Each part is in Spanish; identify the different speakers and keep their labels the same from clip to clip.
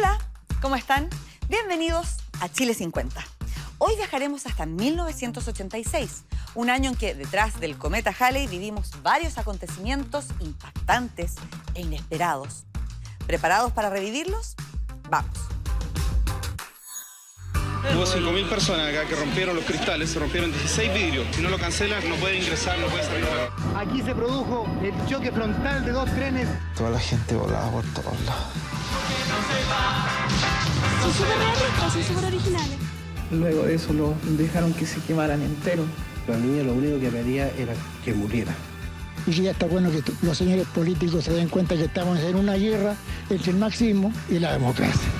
Speaker 1: Hola, ¿cómo están? Bienvenidos a Chile 50. Hoy viajaremos hasta 1986, un año en que detrás del cometa Halley vivimos varios acontecimientos impactantes e inesperados. ¿Preparados para revivirlos? Vamos.
Speaker 2: Hubo 5.000 personas acá que rompieron los cristales, se rompieron 16 vidrios. Si no lo cancelan, no puede ingresar, no puede salir.
Speaker 3: Aquí se produjo el choque frontal de dos trenes.
Speaker 4: Toda la gente volaba por todos lados.
Speaker 5: Son súper realistas, son súper originales.
Speaker 6: Luego de eso lo dejaron que se quemaran enteros.
Speaker 3: La niña lo único que pedía era que muriera.
Speaker 7: Y ya está bueno que los señores políticos se den cuenta que estamos en una guerra entre el marxismo y la democracia.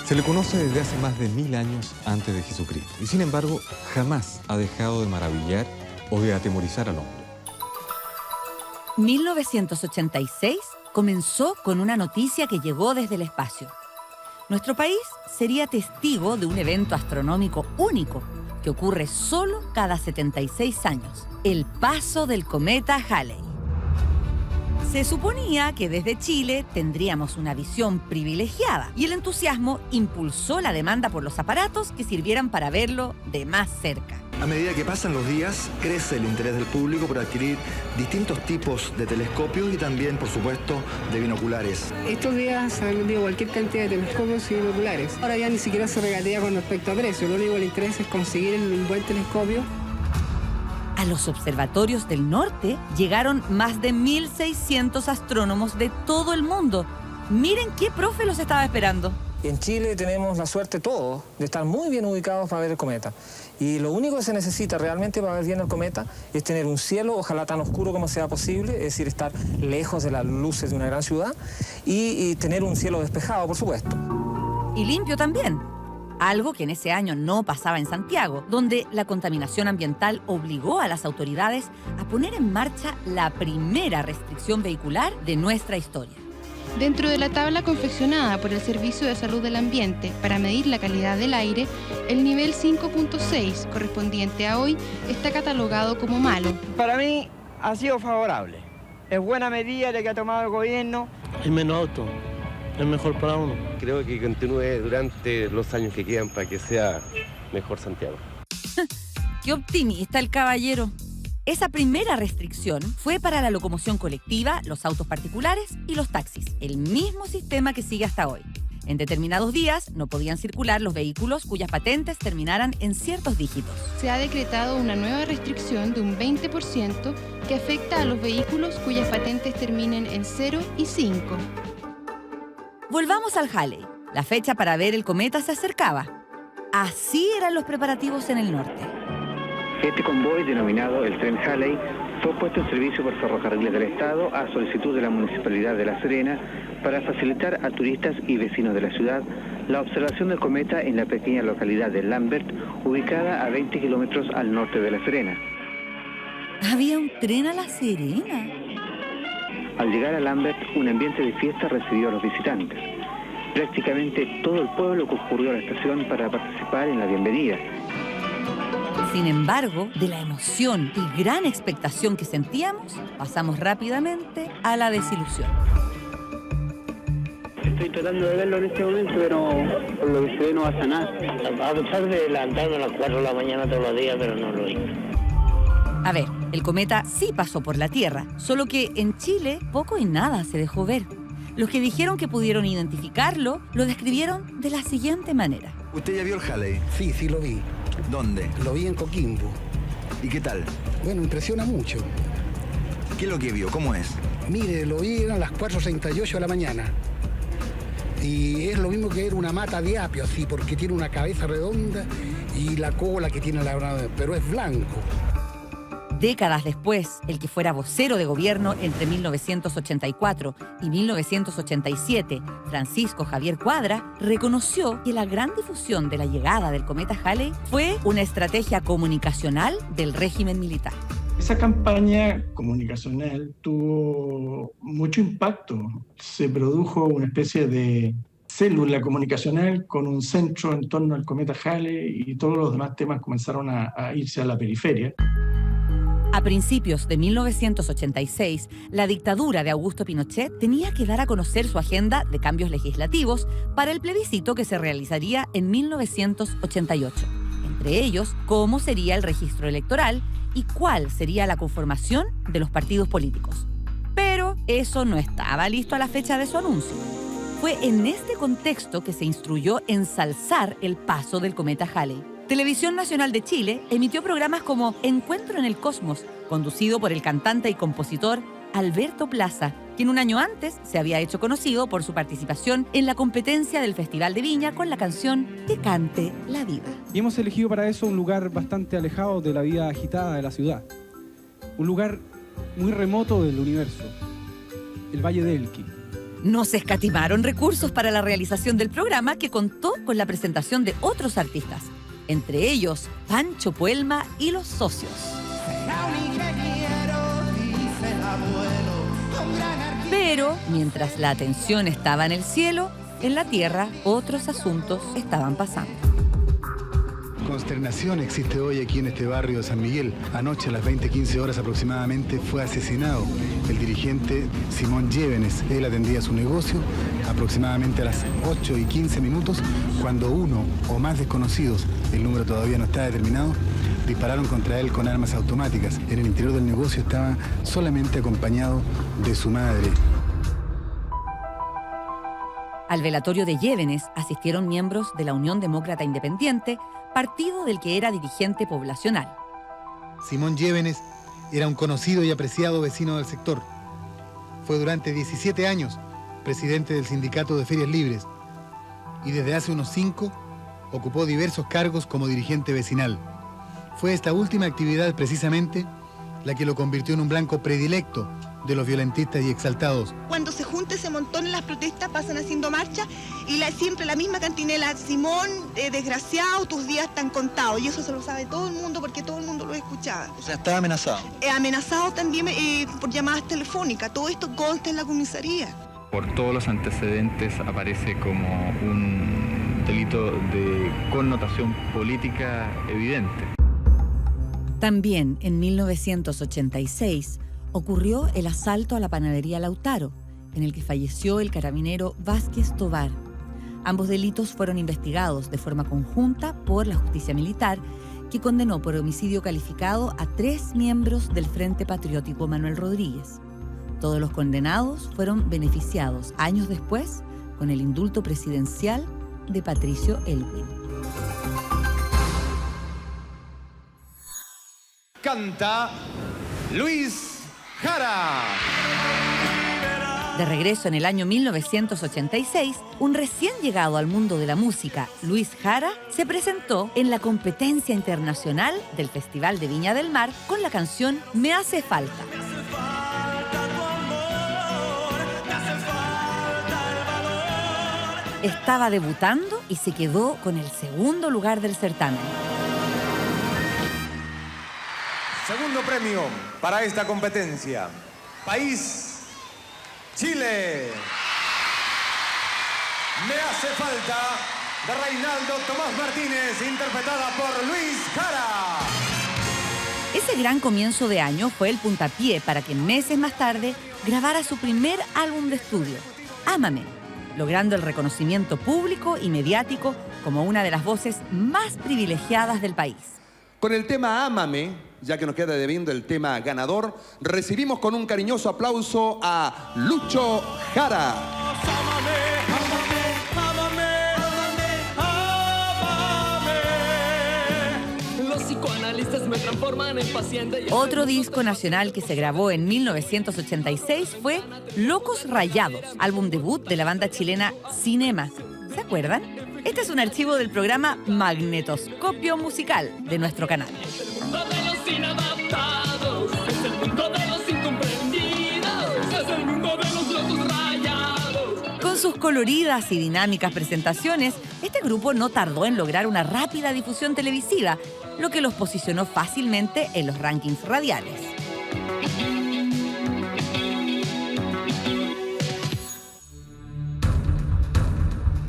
Speaker 8: Se le conoce desde hace más de 1000 años antes de Jesucristo y sin embargo jamás ha dejado de maravillar o de atemorizar al hombre.
Speaker 1: 1986 comenzó con una noticia que llegó desde el espacio. Nuestro país sería testigo de un evento astronómico único que ocurre solo cada 76 años, el paso del cometa Halley. Se suponía que desde Chile tendríamos una visión privilegiada y el entusiasmo impulsó la demanda por los aparatos que sirvieran para verlo de más cerca.
Speaker 9: A medida que pasan los días, crece el interés del público por adquirir distintos tipos de telescopios y también, por supuesto, de binoculares.
Speaker 10: Estos días se han vendido cualquier cantidad de telescopios y binoculares. Ahora ya ni siquiera se regatea con respecto a precio. Lo único que le interesa es conseguir un buen telescopio.
Speaker 1: A los observatorios del norte llegaron más de 1.600 astrónomos de todo el mundo. Miren qué profe los estaba esperando.
Speaker 11: En Chile tenemos la suerte todos de estar muy bien ubicados para ver el cometa. Y lo único que se necesita realmente para ver bien el cometa es tener un cielo, ojalá tan oscuro como sea posible, es decir, estar lejos de las luces de una gran ciudad y tener un cielo despejado, por supuesto.
Speaker 1: Y limpio también. Algo que en ese año no pasaba en Santiago, donde la contaminación ambiental obligó a las autoridades a poner en marcha la primera restricción vehicular de nuestra historia.
Speaker 5: Dentro de la tabla confeccionada por el Servicio de Salud del Ambiente para medir la calidad del aire, el nivel 5.6, correspondiente a hoy, está catalogado como malo.
Speaker 12: Para mí ha sido favorable. Es buena medida la que ha tomado el gobierno.
Speaker 3: El menos auto es mejor para uno.
Speaker 13: Creo que continúe durante los años que quedan para que sea mejor Santiago.
Speaker 1: ¡Qué optimista el caballero! Esa primera restricción fue para la locomoción colectiva, los autos particulares y los taxis, el mismo sistema que sigue hasta hoy. En determinados días no podían circular los vehículos cuyas patentes terminaran en ciertos dígitos.
Speaker 5: Se ha decretado una nueva restricción de un 20% que afecta a los vehículos cuyas patentes terminen en 0 y 5.
Speaker 1: Volvamos al Halley. La fecha para ver el cometa se acercaba. Así eran los preparativos en el norte.
Speaker 14: Este convoy, denominado el Tren Halley, fue puesto en servicio por Ferrocarriles del Estado a solicitud de la Municipalidad de La Serena para facilitar a turistas y vecinos de la ciudad la observación del cometa en la pequeña localidad de Lambert, ubicada a 20 kilómetros al norte de La Serena.
Speaker 1: ¿Había un tren a La Serena?
Speaker 14: Al llegar a Lambert, un ambiente de fiesta recibió a los visitantes. Prácticamente todo el pueblo concurrió a la estación para participar en la bienvenida.
Speaker 1: Sin embargo, de la emoción y gran expectación que sentíamos, pasamos rápidamente a la desilusión.
Speaker 15: Estoy tratando de verlo en este momento, pero por lo que se ve no pasa nada. A pesar de levantarme a las 4 de la mañana todos los días, pero no lo hice.
Speaker 1: A ver, el cometa sí pasó por la Tierra, solo que en Chile poco y nada se dejó ver. Los que dijeron que pudieron identificarlo, lo describieron de la siguiente manera.
Speaker 9: ¿Usted ya vio el Halley?
Speaker 3: Sí, lo vi.
Speaker 9: ¿Dónde?
Speaker 3: Lo vi en Coquimbo.
Speaker 9: ¿Y qué tal?
Speaker 3: Bueno, impresiona mucho.
Speaker 9: ¿Qué es lo que vio? ¿Cómo es?
Speaker 7: Mire, lo vi a las 4:38 de la mañana. Y es lo mismo que era una mata de apio, así, porque tiene una cabeza redonda y la cola que tiene pero es blanco.
Speaker 1: Décadas después, el que fuera vocero de gobierno entre 1984 y 1987, Francisco Javier Cuadra, reconoció que la gran difusión de la llegada del cometa Halley fue una estrategia comunicacional del régimen militar.
Speaker 6: Esa campaña comunicacional tuvo mucho impacto. Se produjo una especie de célula comunicacional con un centro en torno al cometa Halley y todos los demás temas comenzaron a irse a la periferia.
Speaker 1: A principios de 1986, la dictadura de Augusto Pinochet tenía que dar a conocer su agenda de cambios legislativos para el plebiscito que se realizaría en 1988. Entre ellos, cómo sería el registro electoral y cuál sería la conformación de los partidos políticos. Pero eso no estaba listo a la fecha de su anuncio. Fue en este contexto que se instruyó ensalzar el paso del cometa Halley. Televisión Nacional de Chile emitió programas como Encuentro en el Cosmos, conducido por el cantante y compositor Alberto Plaza, quien un año antes se había hecho conocido por su participación en la competencia del Festival de Viña con la canción Que cante la vida.
Speaker 16: Y hemos elegido para eso un lugar bastante alejado de la vida agitada de la ciudad. Un lugar muy remoto del universo, el Valle de Elqui.
Speaker 1: No se escatimaron recursos para la realización del programa, que contó con la presentación de otros artistas, entre ellos Pancho Puelma y Los Socios. Pero mientras la atención estaba en el cielo, en la tierra otros asuntos estaban pasando.
Speaker 17: Consternación existe hoy aquí en este barrio de San Miguel. Anoche a las 20:15 horas aproximadamente fue asesinado el dirigente Simón Llévenes. Él atendía su negocio aproximadamente a las 8:15 cuando uno o más desconocidos, el número todavía no está determinado, dispararon contra él con armas automáticas. En el interior del negocio estaba solamente acompañado de su madre.
Speaker 1: Al velatorio de Llévenes asistieron miembros de la Unión Demócrata Independiente, partido del que era dirigente poblacional.
Speaker 17: Simón Llévenes era un conocido y apreciado vecino del sector. Fue durante 17 años presidente del Sindicato de Ferias Libres y desde hace unos 5 ocupó diversos cargos como dirigente vecinal. Fue esta última actividad precisamente la que lo convirtió en un blanco predilecto de los violentistas y exaltados.
Speaker 18: Cuando se junta ese montón en las protestas, pasan haciendo marcha y siempre la misma cantinela: Simón, desgraciado, tus días están contados. Y eso se lo sabe todo el mundo porque todo el mundo lo escuchaba.
Speaker 9: O sea, estaba amenazado.
Speaker 18: Amenazado también por llamadas telefónicas. Todo esto consta en la comisaría.
Speaker 19: Por todos los antecedentes aparece como un delito de connotación política evidente.
Speaker 1: También en 1986 ocurrió el asalto a la panadería Lautaro, en el que falleció el carabinero Vázquez Tovar. Ambos delitos fueron investigados de forma conjunta por la justicia militar, que condenó por homicidio calificado a 3 miembros del Frente Patriótico Manuel Rodríguez. Todos los condenados fueron beneficiados años después con el indulto presidencial de Patricio Elwin.
Speaker 20: Canta Luis Jara.
Speaker 1: De regreso en el año 1986, un recién llegado al mundo de la música, Luis Jara, se presentó en la competencia internacional del Festival de Viña del Mar con la canción Me hace falta. Estaba debutando y se quedó con el segundo lugar del certamen.
Speaker 20: Segundo premio para esta competencia. País Chile. Me hace falta, de Reinaldo Tomás Martínez, interpretada por Luis Jara.
Speaker 1: Ese gran comienzo de año fue el puntapié para que meses más tarde grabara su primer álbum de estudio, Ámame, logrando el reconocimiento público y mediático como una de las voces más privilegiadas del país.
Speaker 21: Con el tema Ámame, ya que nos queda debiendo el tema ganador, recibimos con un cariñoso aplauso a Lucho Jara.
Speaker 22: Los psicoanalistas me transforman en paciente.
Speaker 1: Otro disco nacional que se grabó en 1986 fue Locos Rayados, álbum debut de la banda chilena Cinema. ¿Se acuerdan? Este es un archivo del programa Magnetoscopio Musical de nuestro canal.
Speaker 22: Es el mundo de los inadaptados, es el mundo de los incomprendidos, es el mundo de los locos rayados.
Speaker 1: Con sus coloridas y dinámicas presentaciones, este grupo no tardó en lograr una rápida difusión televisiva, lo que los posicionó fácilmente en los rankings radiales.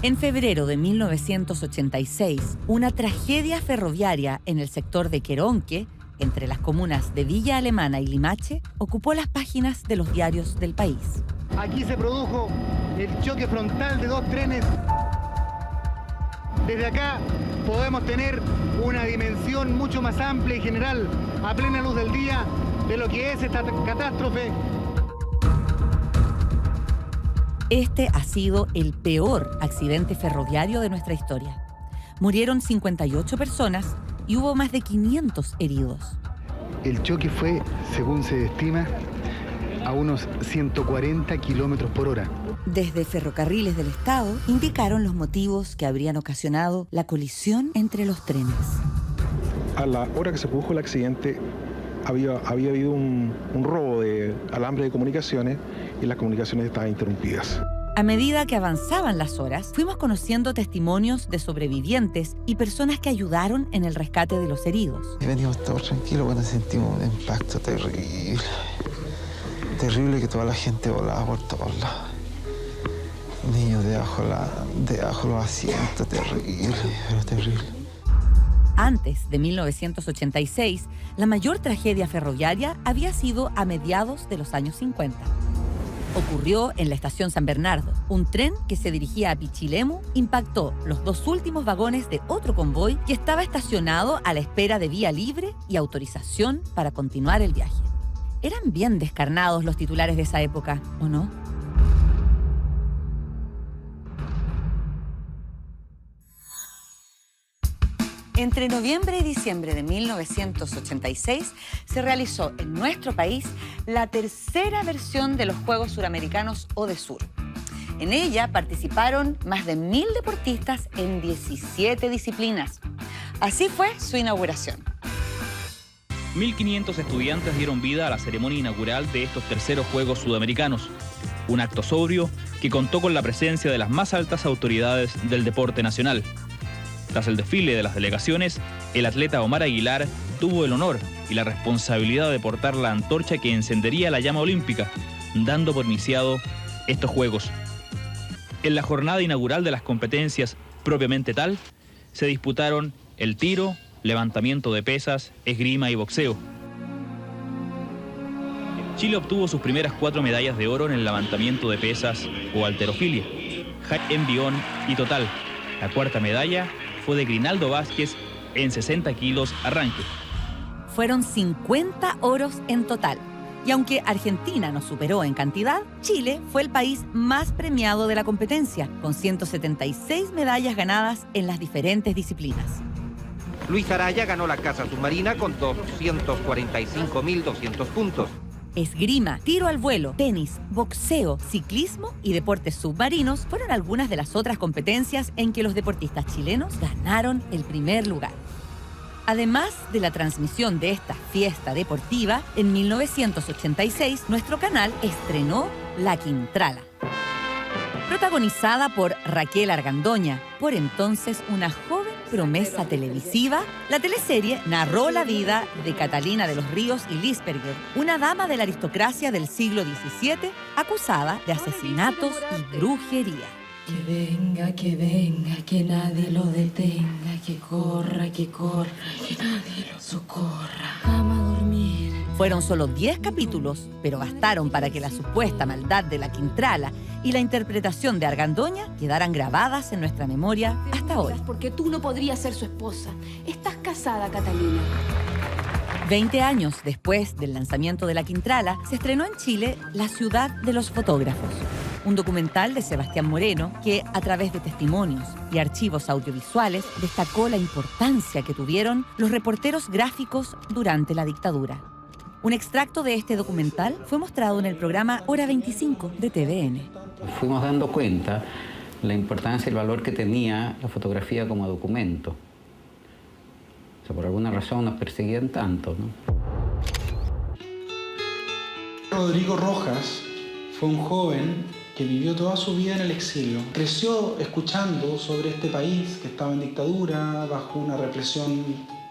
Speaker 1: En febrero de 1986, una tragedia ferroviaria en el sector de Queronque entre las comunas de Villa Alemana y Limache, ocupó las páginas de los diarios del país.
Speaker 3: Aquí se produjo el choque frontal de dos trenes. Desde acá podemos tener una dimensión mucho más amplia y general, a plena luz del día, de lo que es esta catástrofe.
Speaker 1: Este ha sido el peor accidente ferroviario de nuestra historia. Murieron 58 personas y hubo más de 500 heridos.
Speaker 17: El choque fue, según se estima, a unos 140 kilómetros por hora.
Speaker 1: Desde Ferrocarriles del Estado indicaron los motivos que habrían ocasionado la colisión entre los trenes.
Speaker 2: A la hora que se produjo el accidente había habido un robo de alambre de comunicaciones y las comunicaciones estaban interrumpidas.
Speaker 1: A medida que avanzaban las horas, fuimos conociendo testimonios de sobrevivientes y personas que ayudaron en el rescate de los heridos.
Speaker 4: Y venimos todos tranquilos cuando sentimos un impacto terrible. Terrible, que toda la gente volaba por todos lados. Niños debajo los asientos, terrible, pero terrible.
Speaker 1: Antes de 1986, la mayor tragedia ferroviaria había sido a mediados de los años 50. Ocurrió en la estación San Bernardo. Un tren que se dirigía a Pichilemu impactó los dos últimos vagones de otro convoy que estaba estacionado a la espera de vía libre y autorización para continuar el viaje. Eran bien descarnados los titulares de esa época, ¿o no? Entre noviembre y diciembre de 1986 se realizó en nuestro país la tercera versión de los Juegos Suramericanos ODESUR. En ella participaron más de 1.000 deportistas en 17 disciplinas. Así fue su inauguración.
Speaker 23: 1.500 estudiantes dieron vida a la ceremonia inaugural de estos terceros Juegos Sudamericanos. Un acto sobrio que contó con la presencia de las más altas autoridades del deporte nacional. Tras el desfile de las delegaciones, el atleta Omar Aguilar tuvo el honor y la responsabilidad de portar la antorcha que encendería la llama olímpica, dando por iniciado estos Juegos. En la jornada inaugural de las competencias propiamente tal, se disputaron el tiro, levantamiento de pesas, esgrima y boxeo. Chile obtuvo sus primeras 4 medallas de oro en el levantamiento de pesas o halterofilia, envión y total. La cuarta medalla fue de Grinaldo Vázquez en 60 kilos arranque.
Speaker 1: Fueron 50 oros en total. Y aunque Argentina nos superó en cantidad, Chile fue el país más premiado de la competencia, con 176 medallas ganadas en las diferentes disciplinas.
Speaker 24: Luis Araya ganó la caza submarina con 245.200 puntos.
Speaker 1: Esgrima, tiro al vuelo, tenis, boxeo, ciclismo y deportes submarinos fueron algunas de las otras competencias en que los deportistas chilenos ganaron el primer lugar. Además de la transmisión de esta fiesta deportiva, en 1986 nuestro canal estrenó La Quintrala. Protagonizada por Raquel Argandoña, por entonces una joven promesa televisiva, la teleserie narró la vida de Catalina de los Ríos y Lisperger, una dama de la aristocracia del siglo XVII acusada de asesinatos y brujería.
Speaker 25: Que venga, que nadie lo detenga, que corra, que nadie lo socorra. Vamos a dormir.
Speaker 1: Fueron solo 10 capítulos, pero bastaron para que la supuesta maldad de la Quintrala y la interpretación de Argandoña quedaran grabadas en nuestra memoria hasta hoy.
Speaker 25: Porque tú no podrías ser su esposa. Estás casada, Catalina.
Speaker 1: 20 años después del lanzamiento de la Quintrala, se estrenó en Chile La Ciudad de los Fotógrafos, un documental de Sebastián Moreno que, a través de testimonios y archivos audiovisuales, destacó la importancia que tuvieron los reporteros gráficos durante la dictadura. Un extracto de este documental fue mostrado en el programa Hora 25 de TVN.
Speaker 26: Fuimos dando cuenta la importancia y el valor que tenía la fotografía como documento. O sea, por alguna razón nos perseguían tanto, ¿no?
Speaker 27: Rodrigo Rojas fue un joven que vivió toda su vida en el exilio. Creció escuchando sobre este país que estaba en dictadura, bajo una represión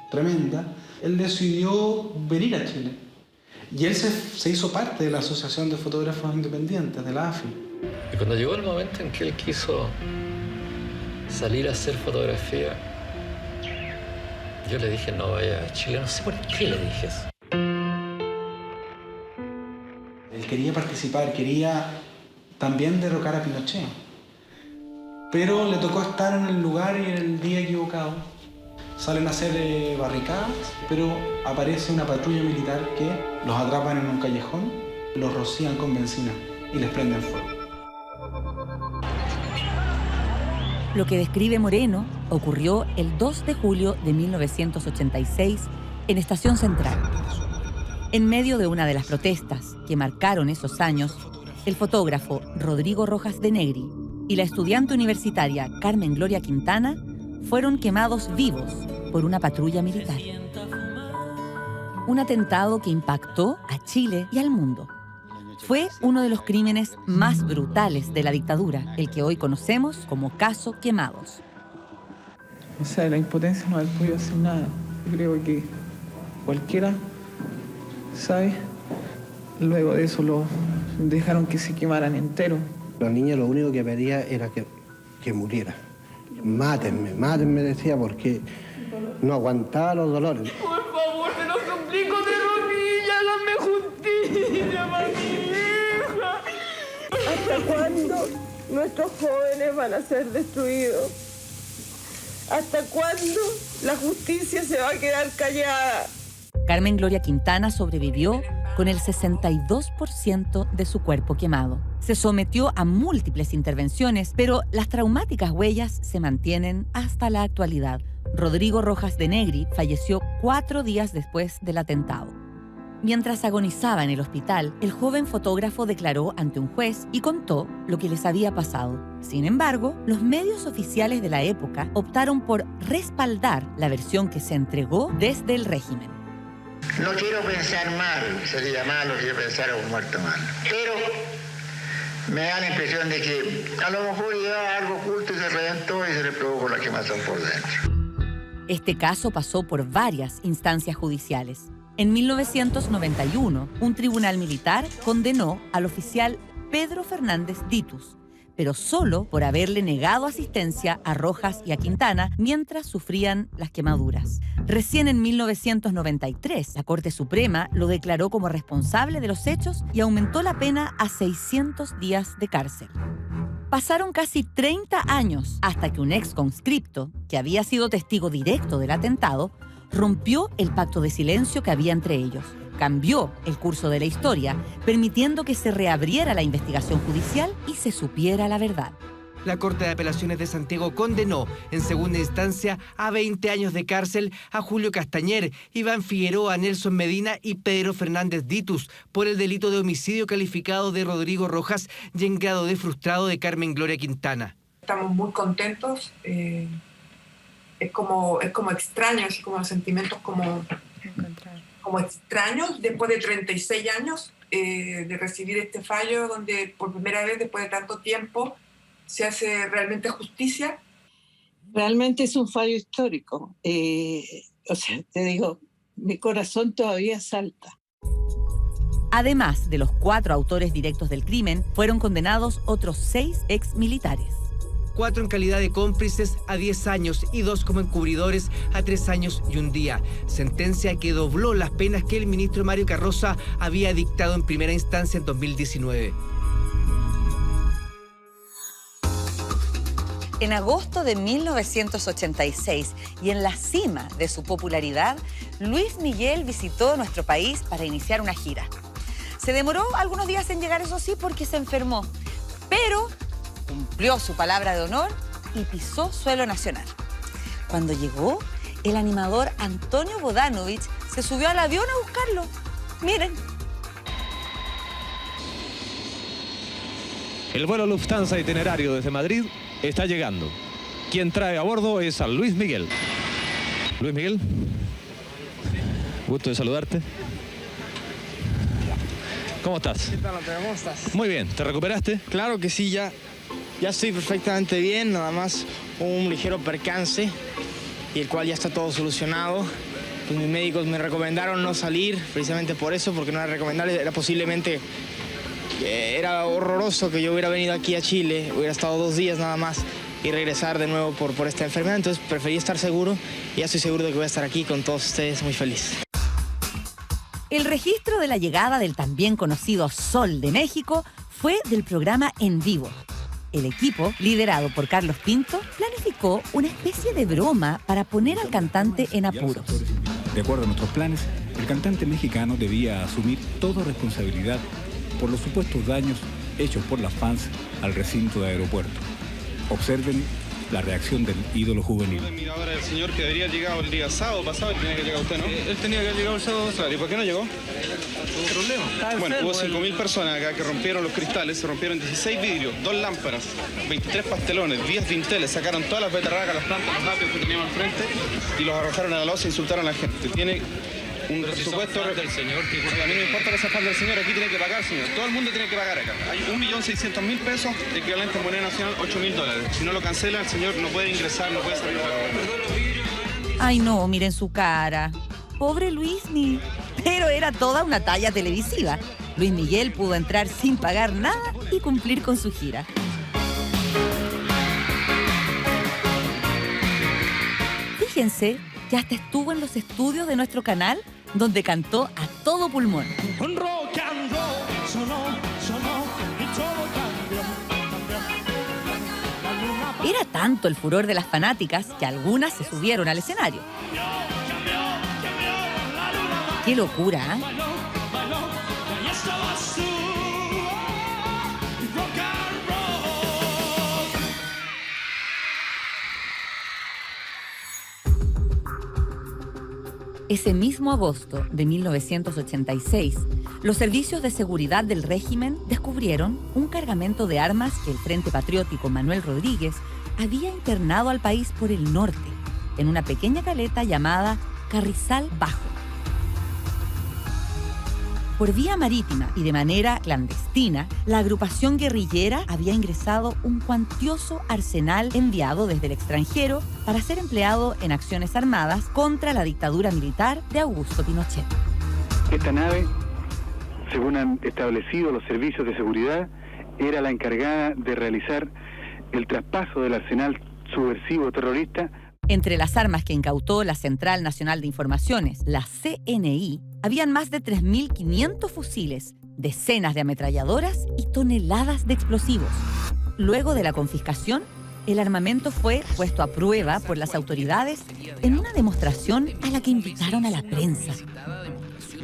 Speaker 27: tremenda. Él decidió venir a Chile. Y él se hizo parte de la Asociación de Fotógrafos Independientes, de la AFI.
Speaker 28: Y cuando llegó el momento en que él quiso salir a hacer fotografía, Yo le dije no vaya a Chile, no sé por qué le dije eso.
Speaker 27: Él quería participar, quería también derrocar a Pinochet. Pero le tocó estar en el lugar y en el día equivocado. Salen a hacer barricadas, pero aparece una patrulla militar que los atrapan en un callejón, los rocían con benzina y les prenden fuego.
Speaker 1: Lo que describe Moreno ocurrió el 2 de julio de 1986 en Estación Central. En medio de una de las protestas que marcaron esos años, el fotógrafo Rodrigo Rojas de Negri y la estudiante universitaria Carmen Gloria Quintana fueron quemados vivos por una patrulla militar. Un atentado que impactó a Chile y al mundo. Fue uno de los crímenes más brutales de la dictadura, el que hoy conocemos como caso Quemados.
Speaker 5: O sea, la impotencia no haber podido hacer nada. Yo creo que cualquiera, ¿sabes? Luego de eso lo dejaron que se quemaran enteros.
Speaker 8: La niña lo único que pedía era que muriera. Mátenme, mátenme, decía, porque no aguantaba los dolores.
Speaker 22: Por favor, te lo suplico de rodillas, dame justicia para mi hija.
Speaker 10: ¿Hasta cuándo nuestros jóvenes van a ser destruidos? ¿Hasta cuándo la justicia se va a quedar callada?
Speaker 1: Carmen Gloria Quintana sobrevivió con el 62% de su cuerpo quemado. Se sometió a múltiples intervenciones, pero las traumáticas huellas se mantienen hasta la actualidad. Rodrigo Rojas de Negri falleció 4 días después del atentado. Mientras agonizaba en el hospital, el joven fotógrafo declaró ante un juez y contó lo que les había pasado. Sin embargo, los medios oficiales de la época optaron por respaldar la versión que se entregó desde el régimen.
Speaker 11: No quiero pensar mal, sería malo si yo pensara un muerto mal. Pero me da la impresión de que a lo mejor llevaba algo oculto y se reventó y se le produjo la quemazón por dentro.
Speaker 1: Este caso pasó por varias instancias judiciales. En 1991, un tribunal militar condenó al oficial Pedro Fernández Ditus, pero solo por haberle negado asistencia a Rojas y a Quintana mientras sufrían las quemaduras. Recién en 1993, la Corte Suprema lo declaró como responsable de los hechos y aumentó la pena a 600 días de cárcel. Pasaron casi 30 años hasta que un ex conscripto, que había sido testigo directo del atentado, rompió el pacto de silencio que había entre ellos. Cambió el curso de la historia, permitiendo que se reabriera la investigación judicial y se supiera la verdad.
Speaker 12: La Corte de Apelaciones de Santiago condenó en segunda instancia a 20 años de cárcel a Julio Castañer, Iván Figueroa, Nelson Medina y Pedro Fernández Ditus por el delito de homicidio calificado de Rodrigo Rojas y en grado de frustrado de Carmen Gloria Quintana.
Speaker 13: Estamos muy contentos, es como extraño, así como sentimientos como extraños después de 36 años de recibir este fallo donde por primera vez después de tanto tiempo se hace realmente justicia.
Speaker 10: Realmente es un fallo histórico. O sea, te digo, mi corazón todavía salta.
Speaker 1: Además de los 4 autores directos del crimen, fueron condenados otros 6 exmilitares.
Speaker 12: 4 en calidad de cómplices a 10 años y 2 como encubridores a 3 años y 1 día. Sentencia que dobló las penas que el ministro Mario Carroza había dictado en primera instancia en 2019.
Speaker 1: En agosto de 1986 y en la cima de su popularidad, Luis Miguel visitó nuestro país para iniciar una gira. Se demoró algunos días en llegar, eso sí, porque se enfermó, pero cumplió su palabra de honor y pisó suelo nacional. Cuando llegó, el animador Antonio Bodanovich se subió al avión a buscarlo. Miren.
Speaker 14: El vuelo Lufthansa itinerario desde Madrid está llegando. Quien trae a bordo es a Luis Miguel. Luis Miguel, gusto de saludarte. ¿Cómo estás?
Speaker 15: ¿Qué tal, Antonio? ¿Cómo estás?
Speaker 14: Muy bien, ¿te recuperaste?
Speaker 15: Claro que sí, ya estoy perfectamente bien, nada más un ligero percance y el cual ya está todo solucionado. Pues mis médicos me recomendaron no salir, precisamente por eso, porque no era recomendable, era horroroso que yo hubiera venido aquí a Chile, hubiera estado 2 días nada más y regresar de nuevo por esta enfermedad. Entonces preferí estar seguro y ya estoy seguro de que voy a estar aquí con todos ustedes, muy feliz.
Speaker 1: El registro de la llegada del también conocido Sol de México fue del programa En Vivo. El equipo, liderado por Carlos Pinto, planificó una especie de broma para poner al cantante en apuros.
Speaker 6: De acuerdo a nuestros planes, el cantante mexicano debía asumir toda responsabilidad por los supuestos daños hechos por las fans al recinto de aeropuerto. Observen la reacción del ídolo juvenil.
Speaker 7: Mira ahora el señor que debería haber llegado el día sábado pasado, él tenía que llegar usted, ¿no? Él tenía que haber llegado el sábado pasado. ¿Y por qué no llegó? ¿Tuvo problema? Bueno, hubo 5.000 personas acá que rompieron los cristales, se rompieron 16 vidrios, 2 lámparas, 23 pastelones, 10 dinteles, sacaron todas las betarracas, las plantas, los lápices que teníamos al frente y los arrojaron a la losa e insultaron a la gente. Tiene un presupuesto del señor que a mí no me importa que sea fan del señor, aquí tiene que pagar, señor. Todo el mundo tiene que pagar acá. Hay 1.600.000 pesos, equivalente a moneda nacional, $8.000. Si no lo cancela, el señor no puede ingresar, no puede salir.
Speaker 1: Ay no, miren su cara. Pobre Luismi. Pero era toda una talla televisiva. Luis Miguel pudo entrar sin pagar nada y cumplir con su gira. Fíjense que hasta estuvo en los estudios de nuestro canal, donde cantó a todo pulmón.
Speaker 22: Un rock and roll sonó y todo cambió.
Speaker 1: Era tanto el furor de las fanáticas que algunas se subieron al escenario. ¡Qué locura! ¿Eh? Ese mismo agosto de 1986, los servicios de seguridad del régimen descubrieron un cargamento de armas que el Frente Patriótico Manuel Rodríguez había internado al país por el norte, en una pequeña caleta llamada Carrizal Bajo. Por vía marítima y de manera clandestina, la agrupación guerrillera había ingresado un cuantioso arsenal enviado desde el extranjero para ser empleado en acciones armadas contra la dictadura militar de Augusto Pinochet.
Speaker 9: Esta nave, según han establecido los servicios de seguridad, era la encargada de realizar el traspaso del arsenal subversivo terrorista.
Speaker 1: Entre las armas que incautó la Central Nacional de Informaciones, la CNI, habían más de 3.500 fusiles, decenas de ametralladoras y toneladas de explosivos. Luego de la confiscación, el armamento fue puesto a prueba por las autoridades en una demostración a la que invitaron a la prensa.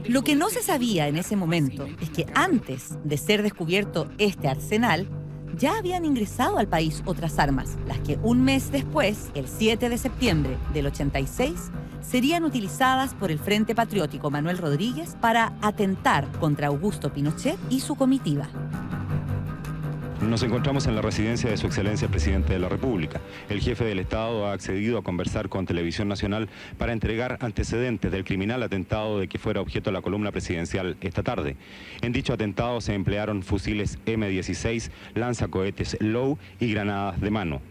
Speaker 1: Lo que no se sabía en ese momento es que antes de ser descubierto este arsenal, ya habían ingresado al país otras armas, las que un mes después, el 7 de septiembre del 86, serían utilizadas por el Frente Patriótico Manuel Rodríguez para atentar contra Augusto Pinochet y su comitiva.
Speaker 16: Nos encontramos en la residencia de Su Excelencia el Presidente de la República. El jefe del Estado ha accedido a conversar con Televisión Nacional para entregar antecedentes del criminal atentado de que fuera objeto la columna presidencial esta tarde. En dicho atentado se emplearon fusiles M16, lanzacohetes Low y granadas de mano.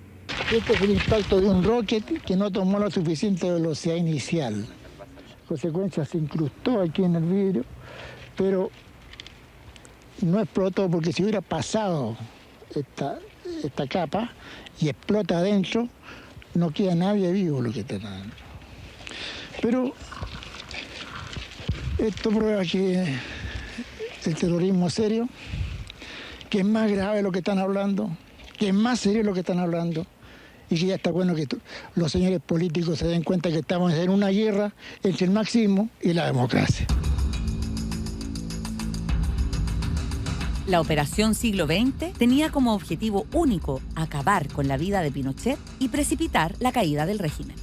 Speaker 18: Este es el impacto de un rocket que no tomó la suficiente velocidad inicial. En consecuencia se incrustó aquí en el vidrio, pero no explotó, porque si hubiera pasado esta capa y explota adentro, no queda nadie vivo lo que está adentro. Pero esto prueba que el terrorismo es serio, que es más grave lo que están hablando, que es más serio lo que están hablando, y que ya está bueno que los señores políticos se den cuenta que estamos en una guerra entre el marxismo y la democracia.
Speaker 1: La Operación Siglo XX tenía como objetivo único acabar con la vida de Pinochet y precipitar la caída del régimen.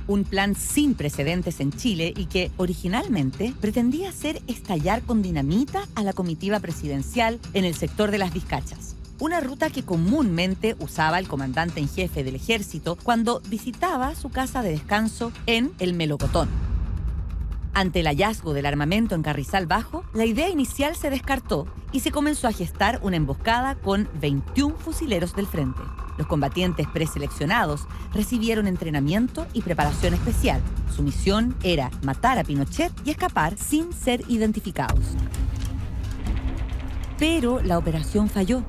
Speaker 1: Un plan sin precedentes en Chile y que originalmente pretendía hacer estallar con dinamita a la comitiva presidencial en el sector de las Vizcachas. Una ruta que comúnmente usaba el comandante en jefe del ejército cuando visitaba su casa de descanso en El Melocotón. Ante el hallazgo del armamento en Carrizal Bajo, la idea inicial se descartó y se comenzó a gestar una emboscada con 21 fusileros del frente. Los combatientes preseleccionados recibieron entrenamiento y preparación especial. Su misión era matar a Pinochet y escapar sin ser identificados. Pero la operación falló.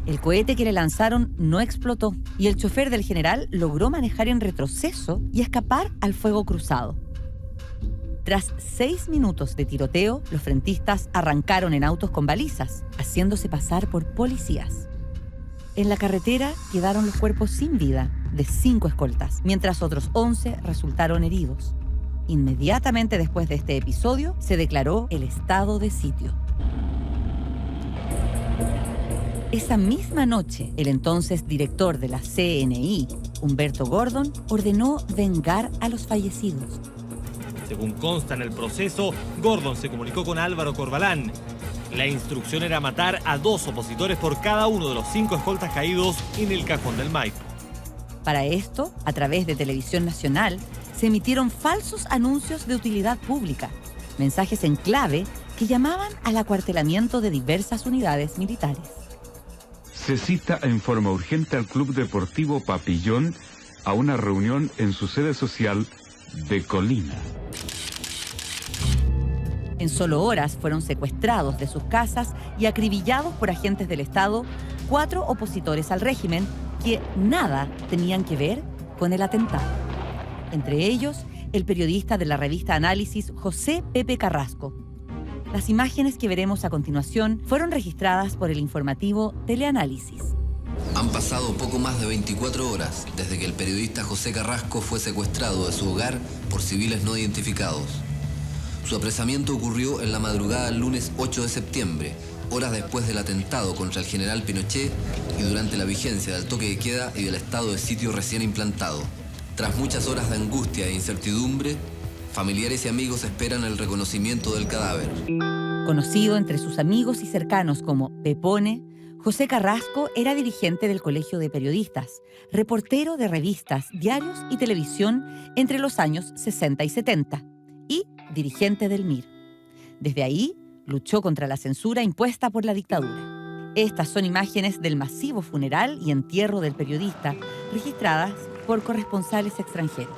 Speaker 1: El cohete que le lanzaron no explotó y el chofer del general logró manejar en retroceso y escapar al fuego cruzado. Tras 6 minutos de tiroteo, los frentistas arrancaron en autos con balizas, haciéndose pasar por policías. En la carretera quedaron los cuerpos sin vida de 5 escoltas, mientras otros 11 resultaron heridos. Inmediatamente después de este episodio, se declaró el estado de sitio. Esa misma noche, el entonces director de la CNI, Humberto Gordon, ordenó vengar a los fallecidos.
Speaker 2: Según consta en el proceso, Gordon se comunicó con Álvaro Corbalán. La instrucción era matar a 2 opositores por cada uno de los 5 escoltas caídos en el cajón del Maipo.
Speaker 1: Para esto, a través de Televisión Nacional, se emitieron falsos anuncios de utilidad pública, mensajes en clave que llamaban al acuartelamiento de diversas unidades militares.
Speaker 3: Se cita en forma urgente al Club Deportivo Papillón a una reunión en su sede social de Colina.
Speaker 1: En solo horas fueron secuestrados de sus casas y acribillados por agentes del Estado 4 opositores al régimen que nada tenían que ver con el atentado. Entre ellos, el periodista de la revista Análisis, José Pepe Carrasco. Las imágenes que veremos a continuación fueron registradas por el informativo Teleanálisis.
Speaker 4: Han pasado poco más de 24 horas desde que el periodista José Carrasco fue secuestrado de su hogar por civiles no identificados. Su apresamiento ocurrió en la madrugada del lunes 8 de septiembre, horas después del atentado contra el general Pinochet y durante la vigencia del toque de queda y del estado de sitio recién implantado. Tras muchas horas de angustia e incertidumbre, familiares y amigos esperan el reconocimiento del cadáver.
Speaker 1: Conocido entre sus amigos y cercanos como Pepone, José Carrasco era dirigente del Colegio de Periodistas, reportero de revistas, diarios y televisión entre los años 60 y 70 y dirigente del MIR. Desde ahí, luchó contra la censura impuesta por la dictadura. Estas son imágenes del masivo funeral y entierro del periodista, registradas por corresponsales extranjeros.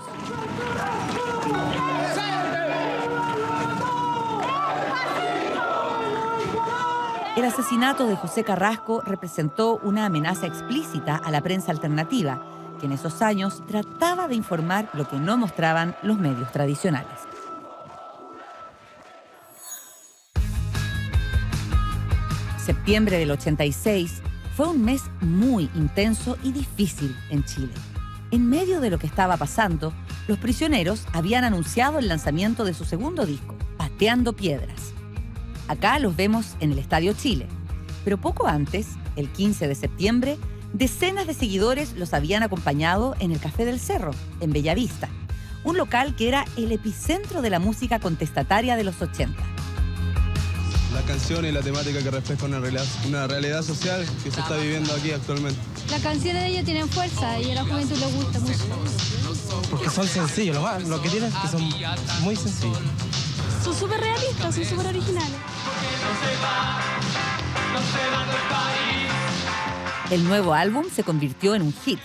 Speaker 1: El asesinato de José Carrasco representó una amenaza explícita a la prensa alternativa, que en esos años trataba de informar lo que no mostraban los medios tradicionales. Septiembre del 86 fue un mes muy intenso y difícil en Chile. En medio de lo que estaba pasando, los prisioneros habían anunciado el lanzamiento de su segundo disco, Pateando Piedras. Acá los vemos en el Estadio Chile, pero poco antes, el 15 de septiembre, decenas de seguidores los habían acompañado en el Café del Cerro, en Bellavista, un local que era el epicentro de la música contestataria de los 80.
Speaker 17: La canción y la temática que refleja una realidad social que se está viviendo aquí actualmente.
Speaker 19: Las canciones de ellos tienen fuerza y a la juventud les gusta mucho.
Speaker 15: Porque son sencillos, lo que tienen es que son muy sencillos.
Speaker 19: Son súper realistas, son súper originales.
Speaker 1: El nuevo álbum se convirtió en un hit.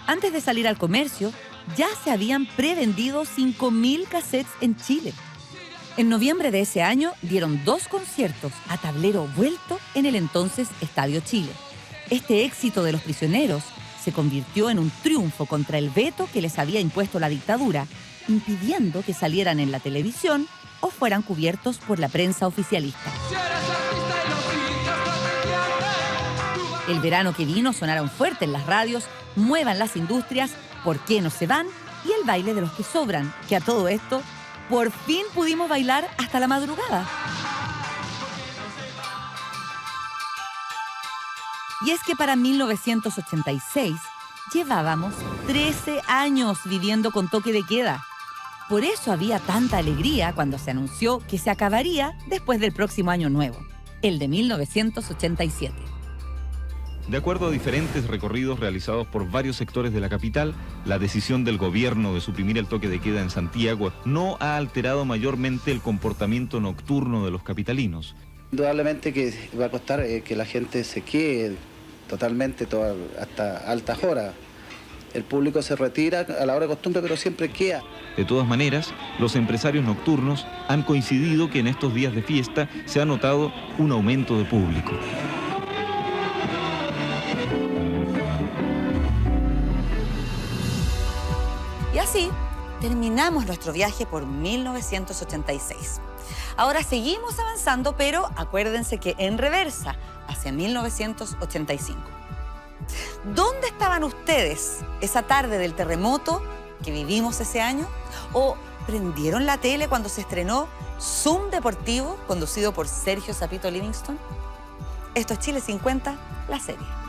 Speaker 1: Antes de salir al comercio, ya se habían prevendido 5.000 cassettes en Chile. En noviembre de ese año dieron 2 conciertos a tablero vuelto en el entonces Estadio Chile. Este éxito de Los Prisioneros se convirtió en un triunfo contra el veto que les había impuesto la dictadura, impidiendo que salieran en la televisión o fueran cubiertos por la prensa oficialista. El verano que vino sonaron fuerte en las radios, muevan las industrias, ¿por qué no se van? Y el baile de los que sobran, que a todo esto, por fin pudimos bailar hasta la madrugada. Y es que para 1986 llevábamos 13 años viviendo con toque de queda. Por eso había tanta alegría cuando se anunció que se acabaría después del próximo año nuevo, el de 1987.
Speaker 20: De acuerdo a diferentes recorridos realizados por varios sectores de la capital, la decisión del gobierno de suprimir el toque de queda en Santiago no ha alterado mayormente el comportamiento nocturno de los capitalinos.
Speaker 8: Indudablemente que va a costar que la gente se quede totalmente hasta altas horas. El público se retira a la hora de costumbre, pero siempre queda.
Speaker 20: De todas maneras, los empresarios nocturnos han coincidido que en estos días de fiesta se ha notado un aumento de público.
Speaker 1: así terminamos nuestro viaje por 1986. Ahora seguimos avanzando, pero acuérdense que en reversa, hacia 1985. ¿Dónde estaban ustedes esa tarde del terremoto que vivimos ese año? ¿O prendieron la tele cuando se estrenó Zoom Deportivo, conducido por Sergio Zapito Livingston? Esto es Chile 50, la serie.